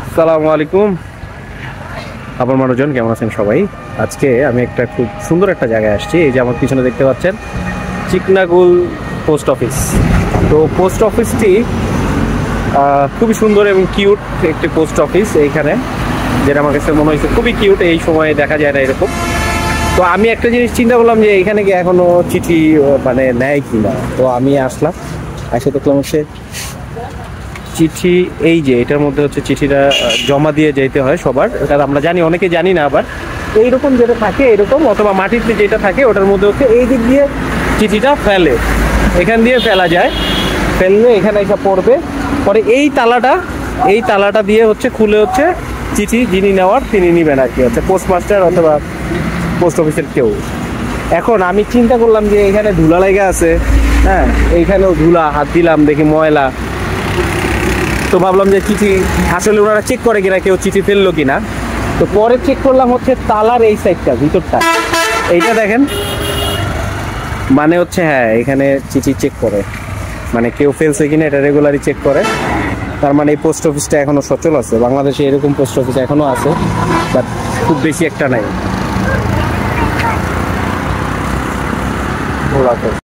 আসসালামু আলাইকুম। আপনার মানুষজন কেমন আছেন সবাই? আজকে আমি একটা খুব সুন্দর একটা জায়গায় আসছি। এই যে আমার পিছনে দেখতে পাচ্ছেন চিকনাগুল পোস্ট অফিস। তো পোস্ট অফিসটি খুবই সুন্দর এবং কিউট একটি পোস্ট অফিস এইখানে, যেটা আমার কাছে মনে হয়েছে খুবই কিউট। এই সময়ে দেখা যায় না এরকম। তো আমি একটা জিনিস চিন্তা করলাম যে এখানে কি এখনো চিঠি মানে নেয় কিনা। তো আমি আসলাম, এসে দেখলাম হচ্ছে চিঠি। এই যে এটার মধ্যে হচ্ছে চিঠিটা জমা দিয়ে যেতে হয় সবার, এটা আমরা জানি, অনেকে জানি না। আবার এইরকম যেটা থাকে এরকম, অথবা মাটিতে যেটা থাকে ওটার মধ্যে হচ্ছে এই দিক দিয়ে চিঠিটা ফেলে, এখান দিয়ে ফেলা যায়। ফেললে এখানে এসে পড়বে, পরে এই তালাটা দিয়ে হচ্ছে খুলে হচ্ছে চিঠি যিনি নেওয়ার তিনি নেবেন আর কি, হচ্ছে পোস্টমাস্টার অথবা পোস্ট অফিসের কেউ। এখন আমি চিন্তা করলাম যে এখানে ধুলা লেগে আছে, হ্যাঁ, এইখানেও ধুলা, হাত দিলাম দেখি ময়লা। তো ভাবলাম যে চিঠি আসলে ওনারা চেক করে কিনা, কেউ চিঠি ফেললো কিনা। তো পরে চেক করলাম হচ্ছে তালার এই সাইডটা, ভিতরটা এইটা দেখেন, মানে হচ্ছে হ্যাঁ এখানে চিঠি চেক করে, মানে কেউ ফেলছে কিনা এটা রেগুলারই চেক করে। তার মানে এই পোস্ট অফিসটা এখনো সচল আছে। বাংলাদেশে এরকম পোস্ট অফিস এখনো আছে, বাট খুব বেশি একটা নাই।